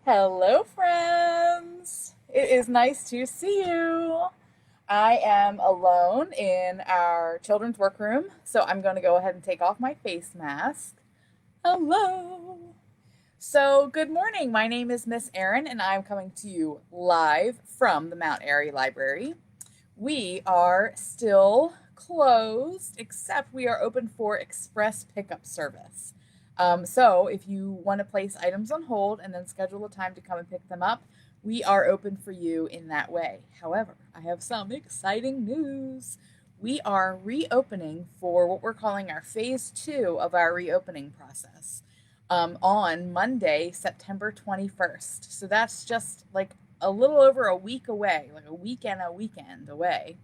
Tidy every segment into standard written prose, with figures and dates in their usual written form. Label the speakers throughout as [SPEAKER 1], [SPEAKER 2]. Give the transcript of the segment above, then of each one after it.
[SPEAKER 1] Hello, friends. It is nice to see you. I am alone in our children's workroom, so I'm going to go ahead and take off my face mask. Hello. So, good morning. My name is Miss Erin, and I'm coming to you live from the Mount Airy Library. We are still closed, except we are open for express pickup service. So if you want to place items on hold and then schedule a time to come and pick them up, we are open for you in that way. However, I have some exciting news. We are reopening for what we're calling our phase two of our reopening process on Monday, September 21st. So that's just like a little over a week away, like a week and a weekend away.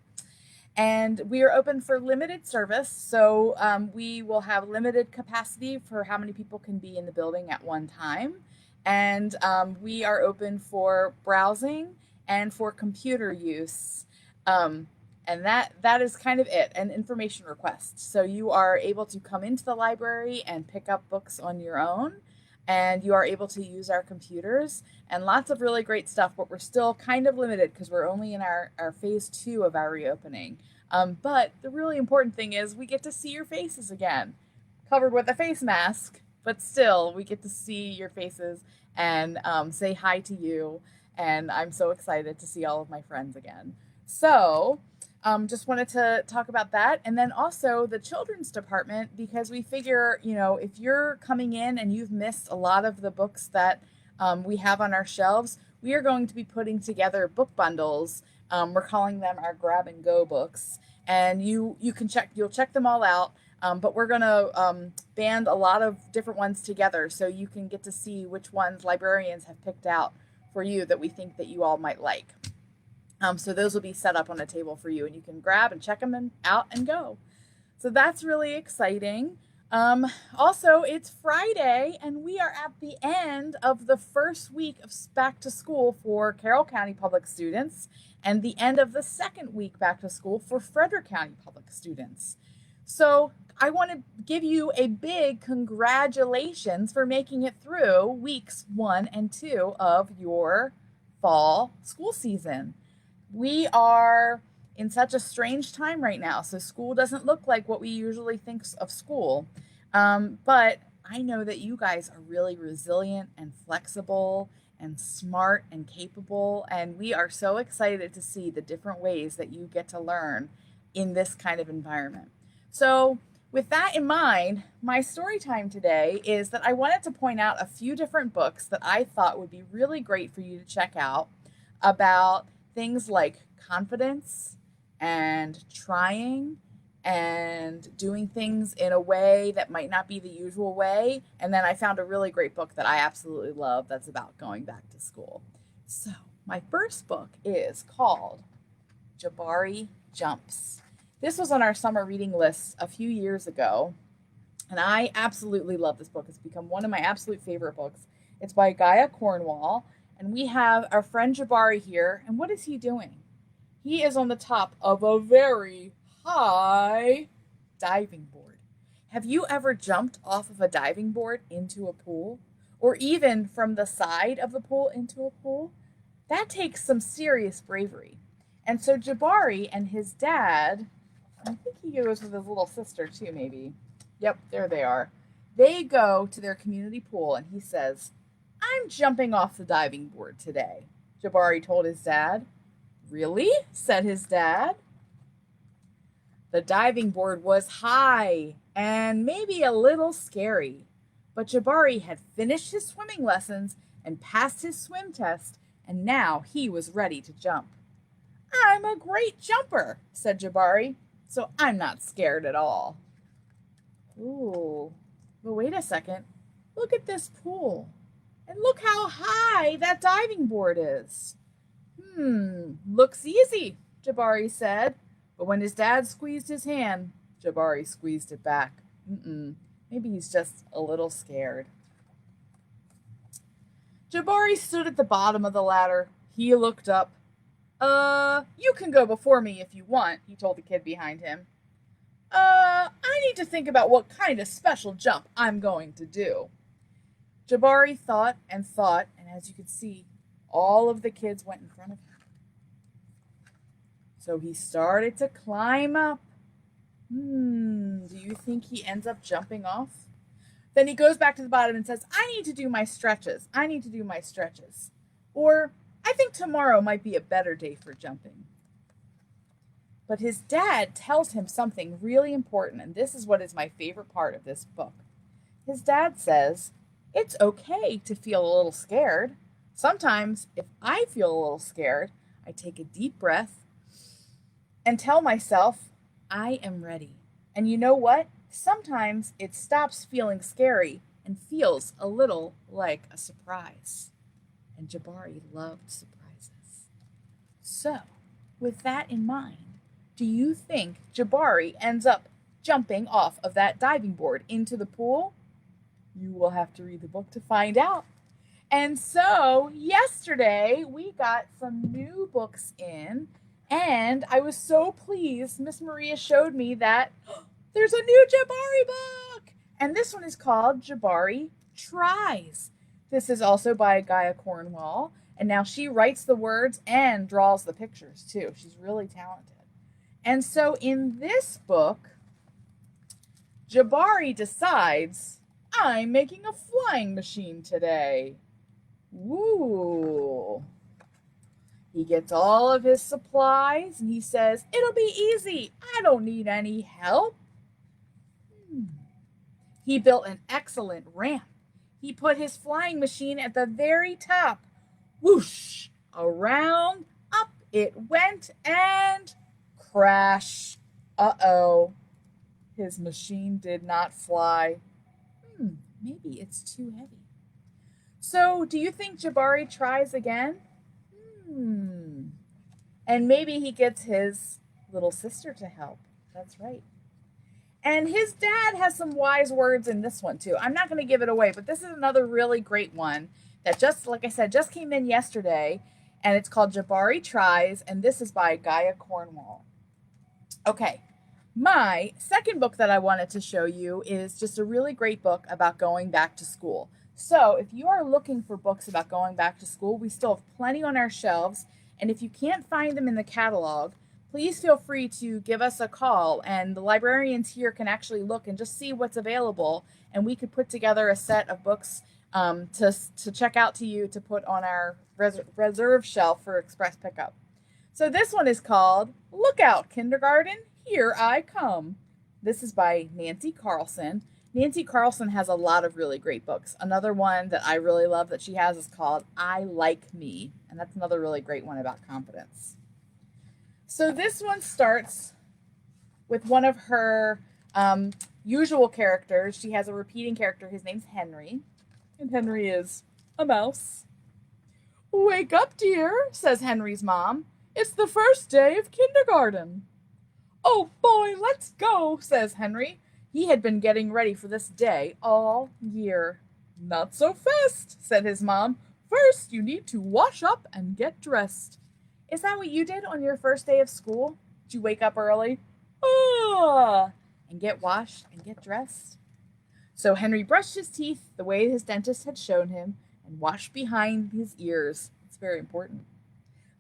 [SPEAKER 1] And we are open for limited service. So we will have limited capacity for how many people can be in the building at one time. And we are open for browsing and for computer use. And that is kind of it, and information requests. So you are able to come into the library and pick up books on your own, and you are able to use our computers and lots of really great stuff, but we're still kind of limited because we're only in our phase two of our reopening. But the really important thing is we get to see your faces again, covered with a face mask, but still we get to see your faces and say hi to you. And I'm so excited to see all of my friends again. So, just wanted to talk about that. And then also the children's department, because we figure, if you're coming in and you've missed a lot of the books that we have on our shelves, we are going to be putting together book bundles. We're calling them our grab and go books. And you'll check them all out. But we're going to band a lot of different ones together so you can get to see which ones librarians have picked out for you that we think that you all might like. So those will be set up on a table for you, and you can grab and check them out and go. So that's really exciting. Also, it's Friday, and we are at the end of the first week of back to school for Carroll County Public students, and the end of the second week back to school for Frederick County Public students. So I want to give you a big congratulations for making it through weeks 1 and 2 of your fall school season. We are in such a strange time right now. So school doesn't look like what we usually think of school. But I know that you guys are really resilient and flexible and smart and capable. And we are so excited to see the different ways that you get to learn in this kind of environment. So with that in mind, my story time today is that I wanted to point out a few different books that I thought would be really great for you to check out about things like confidence and trying and doing things in a way that might not be the usual way. And then I found a really great book that I absolutely love that's about going back to school. So my first book is called Jabari Jumps. This was on our summer reading list a few years ago, and I absolutely love this book. It's become one of my absolute favorite books. It's by Gaia Cornwall. And we have our friend Jabari here. And what is he doing? He is on the top of a very high diving board. Have you ever jumped off of a diving board into a pool? Or even from the side of the pool into a pool? That takes some serious bravery. And so Jabari and his dad, I think he goes with his little sister too, maybe. Yep, there they are. They go to their community pool and he says, "I'm jumping off the diving board today," Jabari told his dad. "Really?" said his dad. The diving board was high and maybe a little scary, but Jabari had finished his swimming lessons and passed his swim test, and now he was ready to jump. "I'm a great jumper," said Jabari, "so I'm not scared at all." Ooh, but wait a second. Look at this pool. And look how high that diving board is. Looks easy, Jabari said. But when his dad squeezed his hand, Jabari squeezed it back. Maybe he's just a little scared. Jabari stood at the bottom of the ladder. He looked up. You can go before me if you want," he told the kid behind him. I need to think about what kind of special jump I'm going to do." Jabari thought, and And as you can see, all of the kids went in front of him. So he started to climb up. Do you think he ends up jumping off? Then he goes back to the bottom and says, I need to do my stretches. I need to do my stretches. Or, I think tomorrow might be a better day for jumping. But his dad tells him something really important, and this is what is my favorite part of this book. His dad says, it's okay to feel a little scared. Sometimes, if I feel a little scared, I take a deep breath and tell myself, I am ready. And you know what? Sometimes it stops feeling scary and feels a little like a surprise. And Jabari loved surprises. So, with that in mind, do you think Jabari ends up jumping off of that diving board into the pool? You will have to read the book to find out. And so, yesterday, we got some new books in, and I was so pleased. Miss Maria showed me that there's a new Jabari book, and this one is called Jabari Tries. This is also by Gaia Cornwall, and now she writes the words and draws the pictures too. She's really talented. And so in this book, Jabari decides, I'm making a flying machine today. Woo! He gets all of his supplies and he says, it'll be easy. I don't need any help. He built an excellent ramp. He put his flying machine at the very top. Whoosh! Around, up it went, and crash. Uh-oh. His machine did not fly. Maybe it's too heavy. So, do you think Jabari tries again? And maybe he gets his little sister to help. That's right. And his dad has some wise words in this one too. I'm not going to give it away, but this is another really great one that just, like I said, just came in yesterday, and it's called Jabari Tries, and this is by Gaia Cornwall. Okay, my second book that I wanted to show you is just a really great book about going back to school. So if you are looking for books about going back to school, we still have plenty on our shelves, and if you can't find them in the catalog, please feel free to give us a call, and the librarians here can actually look and just see what's available, and we could put together a set of books to check out to you to put on our reserve shelf for express pickup. So this one is called Look Out, Kindergarten, Here I Come. This is by Nancy Carlson. Nancy Carlson has a lot of really great books. Another one that I really love that she has is called I Like Me, and that's another really great one about confidence. So this one starts with one of her usual characters. She has a repeating character. His name's Henry, and Henry is a mouse. Wake up, dear, says Henry's mom. It's the first day of kindergarten. Oh, boy, let's go, says Henry. He had been getting ready for this day all year. Not so fast, said his mom. First, you need to wash up and get dressed. Is that what you did on your first day of school? Did you wake up early? And get washed and get dressed? So Henry brushed his teeth the way his dentist had shown him and washed behind his ears. It's very important.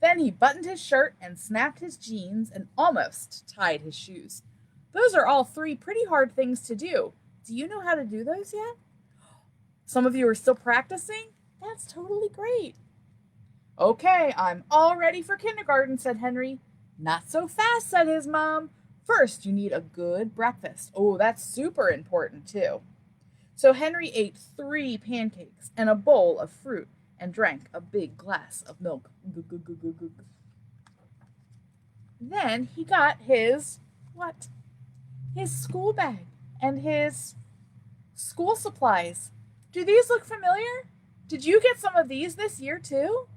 [SPEAKER 1] Then he buttoned his shirt and snapped his jeans and almost tied his shoes. Those are all three pretty hard things to do. Do you know how to do those yet? Some of you are still practicing? That's totally great. Okay, I'm all ready for kindergarten, said Henry. Not so fast, said his mom. First, you need a good breakfast. Oh, that's super important, too. So Henry ate 3 pancakes and a bowl of fruit and drank a big glass of milk. Then he got his, what? His school bag and his school supplies. Do these look familiar? Did you get some of these this year, too?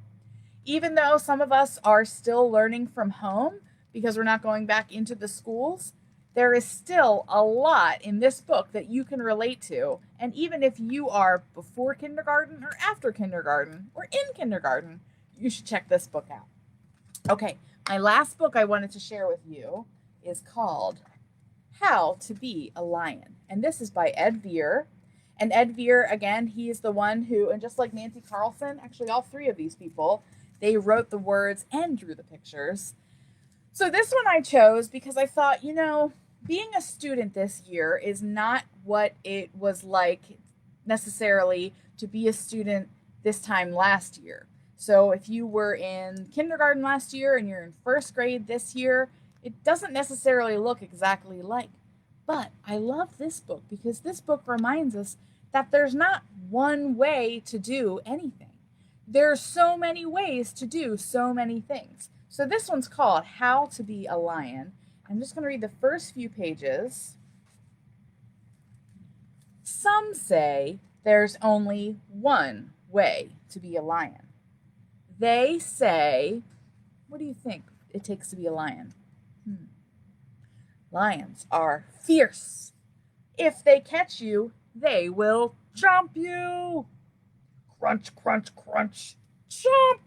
[SPEAKER 1] Even though some of us are still learning from home because we're not going back into the schools, there is still a lot in this book that you can relate to. And even if you are before kindergarten or after kindergarten or in kindergarten, you should check this book out. Okay, my last book I wanted to share with you is called How to Be a Lion. And this is by Ed Veer. And Ed Veer, again, he is the one who, and just like Nancy Carlson, actually all three of these people, they wrote the words and drew the pictures. So this one I chose because I thought, being a student this year is not what it was like necessarily to be a student this time last year. So if you were in kindergarten last year and you're in first grade this year, it doesn't necessarily look exactly like. But I love this book because this book reminds us that there's not one way to do anything. There's so many ways to do so many things. So this one's called How to Be a Lion. I'm just going to read the first few pages. Some say there's only one way to be a lion. They say, what do you think it takes to be a lion? Lions are fierce. If they catch you, they will jump you. Crunch, crunch, crunch, jump.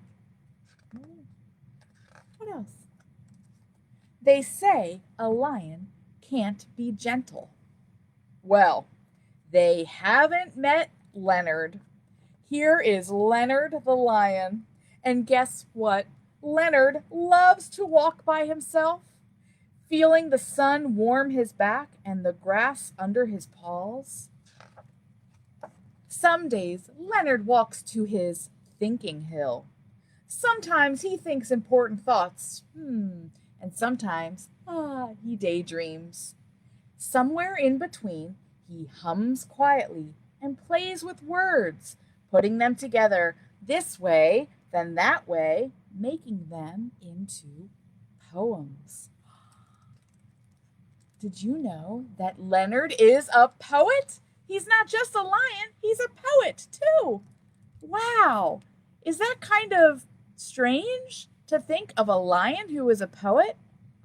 [SPEAKER 1] What else? They say a lion can't be gentle. Well, they haven't met Leonard. Here is Leonard the lion. And guess what? Leonard loves to walk by himself, feeling the sun warm his back and the grass under his paws. Some days Leonard walks to his thinking hill. Sometimes he thinks important thoughts, and sometimes, he daydreams. Somewhere in between, he hums quietly and plays with words, putting them together this way, then that way, making them into poems. Did you know that Leonard is a poet? He's not just a lion, he's a poet too. Wow. Is that kind of strange to think of a lion who is a poet?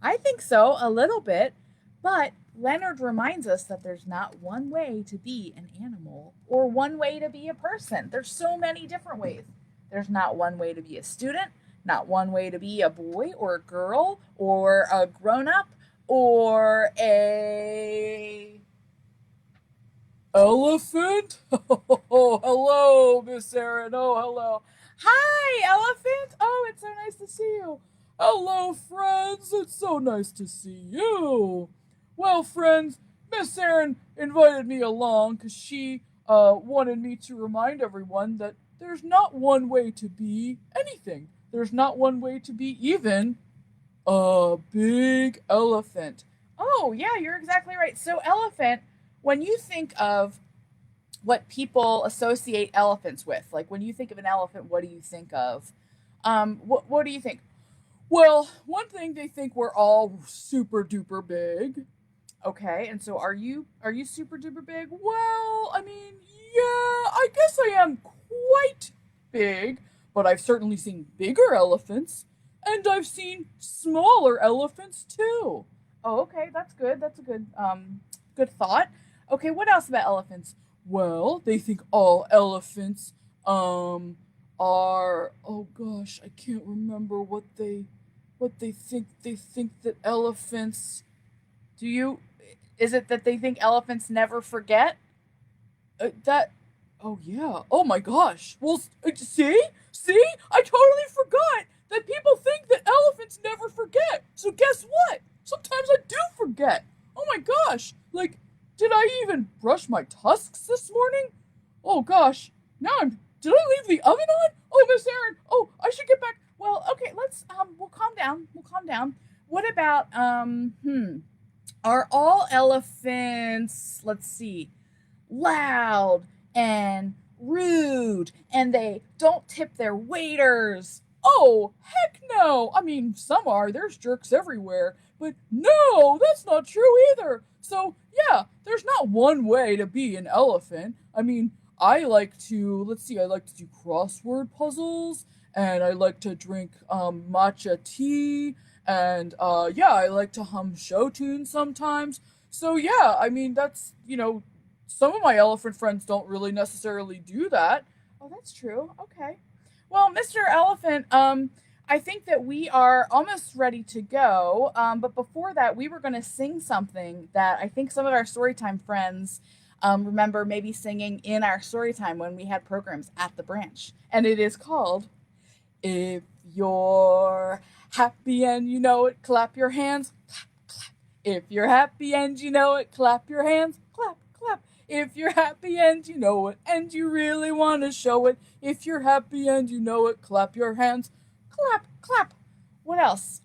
[SPEAKER 1] I think so, a little bit. But Leonard reminds us that there's not one way to be an animal or one way to be a person. There's so many different ways. There's not one way to be a student, not one way to be a boy or a girl or a grown-up or a elephant. Oh, hello, Miss Erin. Oh, hello. Hi, elephant. Oh, it's so nice to see you. Hello, friends. It's so nice to see you. Well, friends, Miss Erin invited me along because she wanted me to remind everyone that there's not one way to be anything. There's not one way to be even a big elephant. Oh, yeah, you're exactly right. So, elephant, when you think of what people associate elephants with, like when you think of an elephant, what do you think of? What do you think? Well, one thing, they think we're all super duper big. Okay, and so are you super duper big? Well, I mean, yeah, I guess I am quite big, but I've certainly seen bigger elephants, and I've seen smaller elephants too. Oh, okay, that's good. That's a good thought. Okay, what else about elephants? Well, they think all elephants are, oh gosh, I can't remember what they think. They think that elephants, do you is it that they think elephants never forget? That Oh yeah. Oh my gosh. Well, see, I totally forgot that people think that elephants never forget. So guess what? Sometimes I do forget. Oh my gosh. Like, did I even brush my tusks this morning? Oh gosh. Did I leave the oven on? Oh, Miss Erin. Oh, I should get back. Well, okay, we'll calm down. We'll calm down. What about, are all elephants, let's see, loud and rude and they don't tip their waiters? Oh, heck no. I mean, some are. There's jerks everywhere. But no, that's not true either. So, yeah, there's not one way to be an elephant. I mean, I like to do crossword puzzles, and I like to drink matcha tea, and yeah, I like to hum show tunes sometimes. So yeah, I mean, some of my elephant friends don't really necessarily do that. Oh, that's true. Okay. Well, Mr. Elephant, I think that we are almost ready to go. But before that, we were going to sing something that I think some of our Storytime friends remember maybe singing in our story time when we had programs at the branch. And it is called If You're Happy and You Know It, Clap Your Hands. Clap, clap. If you're happy and you know it, clap your hands. Clap, clap. If you're happy and you know it, and you really want to show it. If you're happy and you know it, clap your hands. Clap, clap. What else?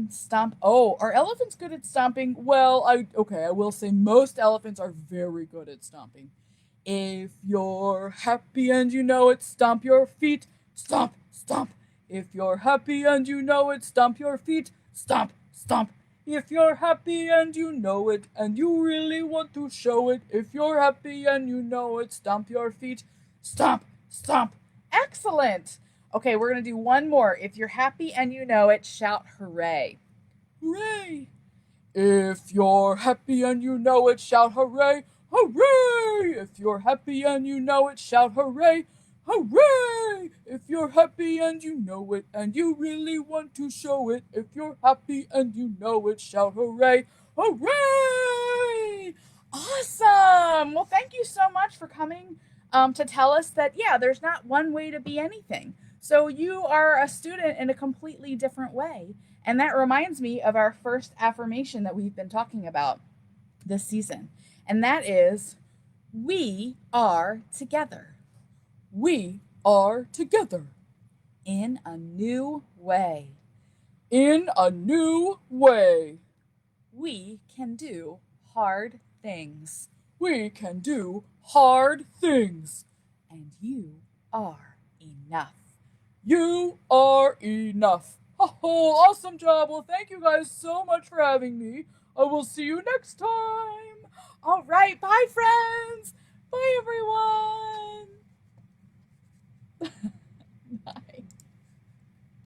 [SPEAKER 1] Stomp. Oh, are elephants good at stomping? Well, I will say most elephants are very good at stomping. If you're happy and you know it, stomp your feet. Stomp, stomp. If you're happy and you know it, stomp your feet. Stomp, stomp. If you're happy and you know it, and you really want to show it. If you're happy and you know it, stomp your feet. Stomp, stomp. Excellent. Okay, we're going to do one more. If you're happy and you know it, shout hooray. Hooray. If you're happy and you know it, shout hooray. Hooray! If you're happy and you know it, shout hooray. Hooray! If you're happy and you know it, and you really want to show it. If you're happy and you know it, shout hooray. Hooray! Awesome! Well, thank you so much for coming to tell us that, yeah, there's not one way to be anything. So you are a student in a completely different way. And that reminds me of our first affirmation that we've been talking about this season. And that is, we are together. We are together. In a new way. In a new way. We can do hard things. We can do hard things. And you are enough. You are enough. Oh, awesome job. Well, thank you guys so much for having me. I will see you next time. All right. Bye, friends. Bye, everyone.